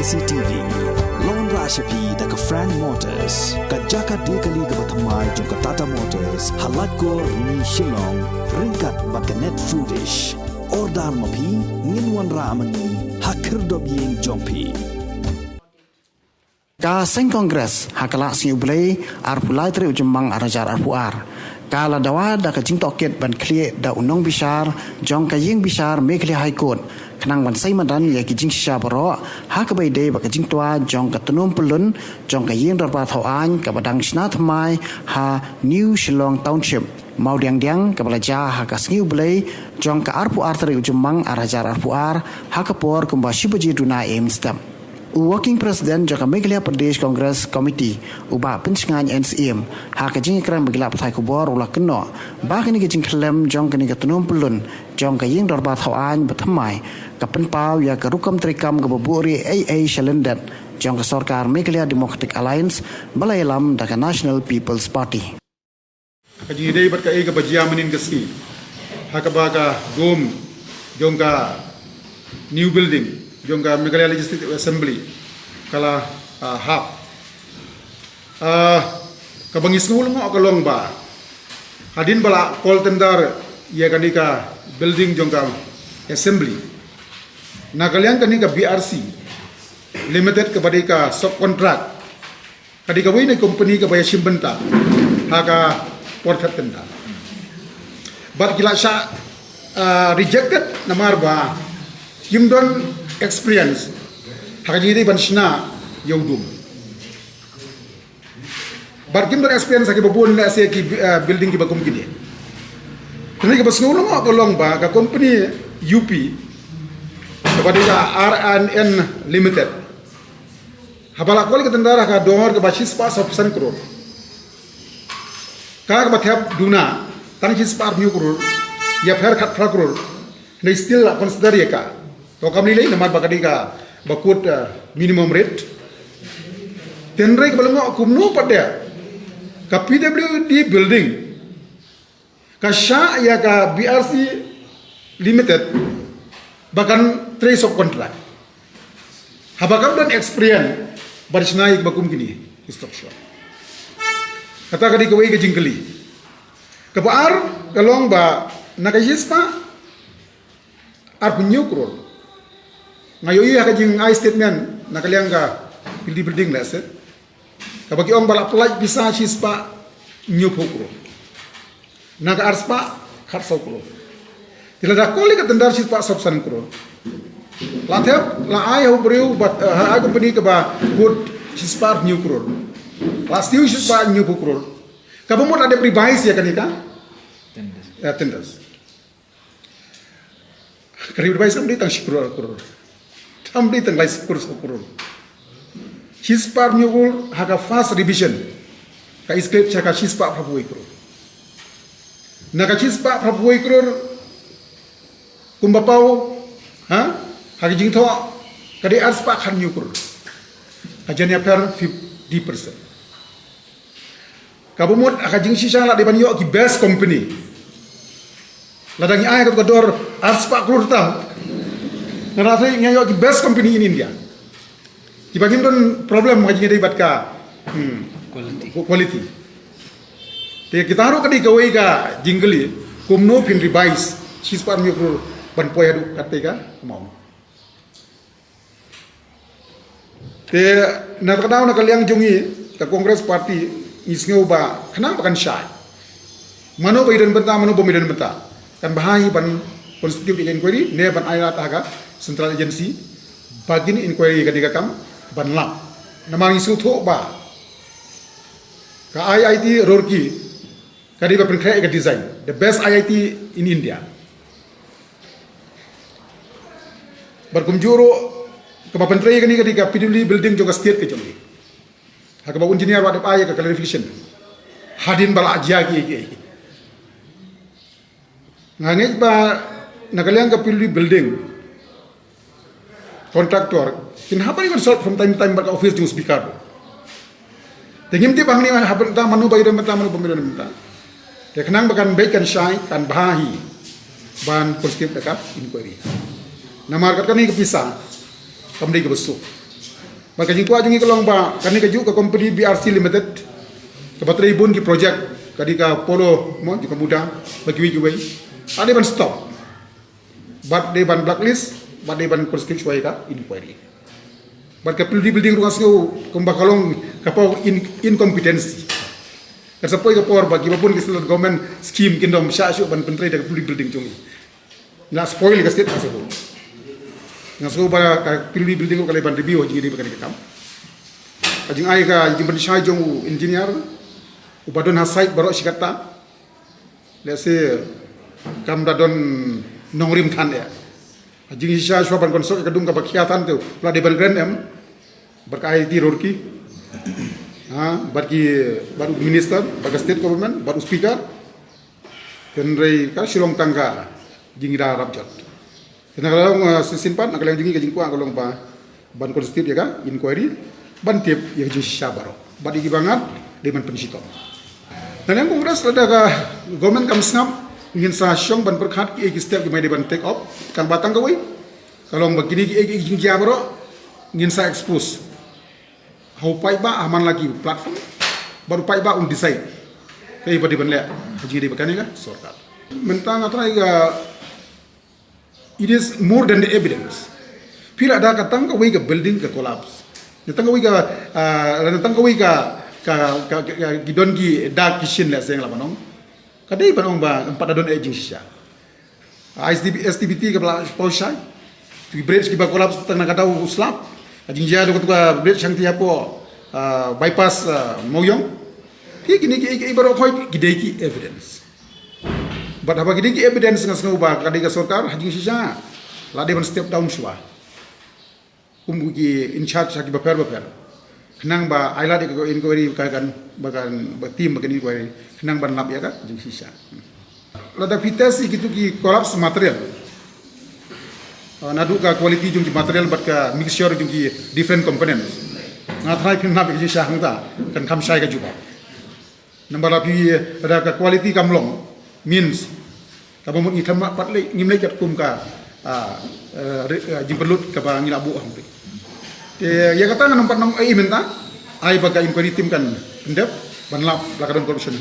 KCTV Lon Rashapi daga Frank Motors kajaka dekali ga bathamai jong Tata Motors halat ko ni Shillong ringkat bakanet foodish ordal mapi nginwan ramani hakir dobyeng jongpi Ka seng kongres hakala siu blay arpulai tri ujumang arajar arpuar kala dawa da ka jing toket ban klie da unong bishar jong ka ying bishar mekli high court kenang ban sai madan ya ki jing sha baro ha ka bai de ba ka jing twa jong ka tunum pulun jong ka ying dor ba thau an ka badang sna thmai ha New Shillong Township mau diang ka balaja ha ka siu blay jong ka arpuar tri ujumang arajar arpuar ha ka por kumba shibaji duna stem Working President Jaka Meghalaya Pradesh Congress Committee uba pencingan NCM hak jing kram begla pathai kubor ula keno ba kini jing klem jong kini katunum pulun jong ka ying dor ba thawan bathamai ka penpau ya ka rukam trikam ka baburi AA Shalendat jong ka sarkar Meghalaya Democratic Alliance balailam da National People's Party ka jing dei bat ka e ka bajia manin kasi hak ba ka gom jong ka new building Jongga Meghalaya Legislative Assembly kala hap kabangis ngul ngo kalong ba hadin bala kol tendar ya kanika building jongga assembly na kalian kanika BRC limited kepada ka subcontract kadika wini company ka baya simbenta haka portat tenda but kila sha rejected namar ba yimdon experience hakajidi banshna yaudum barkim ber experience aki babun na se ki building ki bakum kini kini ke basngu lo ko long ba ka company UP kepada ka RNN limited habala kol ke tendara ka donor ke basis pas option crore ka bathap duna tan ki spar new crore ya fer khat crore ne still consider ya ka to kami lain nama bakadika bakut minimum rate tenre kebalango kumno pada ka PWD building ka sha ya ka BRC limited bahkan trace of contract habakam dan experience barisnai bakum kini instruction kata kadi kawai ke jingkeli kebaar kalong ba nakajispa ar punyu krol ngayoy ha kajing I statement nakaliang ka building la se kabagi ong bala plaj bisa chispa new pokro naga arspa khat sokro tila da koli ka tendar chispa subsan kro la thep la ai ho breu but ha company ka ba good chispa new kro la stiu chispa new pokro kabamot ada pribais ya kanika tenders kari pribais kam ditang shikro kro Tamdi tenglai syukur. Chispa nyugul haka fast revision. Ka iskep chaka chispa prabuai kro. Naka chispa prabuai kro kumbapau haka jingtho kadi arspa khan nyukur. Ajanya per 50%. Kabumut haka jing shisha la debanyo ki best company. Ladangi ay ka dor arspa kro ta. Ngerasa ngayo ki best company in India. Dibagin don problem ngaji dari batka quality. Te kita haru kadi kawai ka jingli kumno pin revise chispa mikro ban poyadu katika mau. Te nakadau nakaliang jungi ka Congress Party isngeu ba kenang bakan syai. Mano baidan benta mano bomidan benta. Kan bahai ban constitutive inquiry ne ban ayat aga Central Agency bagin inquiry kadika kam banlap namang isu tho ba ka IIT Roorkee kadika penkrai ka design the best IIT in India berkumjuro ka penkrai kani kadika PWD building juga state ke jomli ha ka engineer wa ay ka clarification hadin bala ajia ki ngane ba nakaliang ka PWD building kontraktor kin hapa ni consult from time to time baka office jung speaker tengim ti bangni hapa ta manu bayram ta manu pemilu minta te kenang bakan baik kan syai kan bahi ban positif dekat inquiry namar kat kami kepisah kamdi ke besuk Maka jing kuat jing kelong ba kani kaju ke company BRC Limited ke baterai bun ki project kadi ka polo mo jika muda bagi wi wei ade ban stop but they ban blacklist but they ban constitution ka inquiry but ka building ruang sengau kumba kalong kapau incompetency kasapoi ka por bagi babun ki selat government scheme kindom sya syu ban pentri da building chungi na spoil ka state asabul ngaso ba ka building ko kale ban review jing di bakani kam ajing ai ka jing ban syai jong engineer ubadon ha site barok sikata let's say kam dadon nongrim than ya ajing sya syu ban konsol ka dung ka bakiatan tu la de ban grand em berkai di rorki bagi baru minister bagi state government baru speaker dan rei ka silong tangga jingira rabjat kena kalau simpan nak kalau jingi ka jingkua kalau ba ban konstitusi ya ka inquiry ban tiap ya ju syabaro badi gibangat deman pensitom dan yang kongres ada ka government kam snap ingin sa syong ban perkhat ki step ki mai deban take off kang batang ka wei kalau begini ki jingi baro ingin sa expose how pai ba aman lagi platform baru pai ba decide kai pada banle haji di bakani ka sorkat mentang atrai ga it is more than the evidence pila ada katang ka wei ga building ka collapse natang ka wei ga natang ka wei ga gidon gi dark kitchen la seng la banong kadai banong ba empat adon aging shisha STBT ka pausai tu bridge ki ba collapse tang na katau slap ajing dia do ketua bridge yang tiapo bypass moyong kini ibarat koi gidei ki evidence but apa gidei ki evidence ngas ba kadai ka sarkar hajing sisa lade ban step down shwa ki in charge ki baper kenang ba aila de ko inquiry kan bagan tim bagan inquiry kenang ban lab ya ka hajing sisa lada fitasi gitu ki collapse material nadu ka quality jung ki material bat ka mixture jung ki different components ngathai phin nap ki sha hangta kan kham sai ka juba number api ada ka quality kamlong means ka bomot ni thama pat le ngim le jat kum ka jing perlut ka ba ngila bu hang te ya kata nan pat nang ai menta ai ba ka inquiry tim kan ndep ban lap la ka don corruption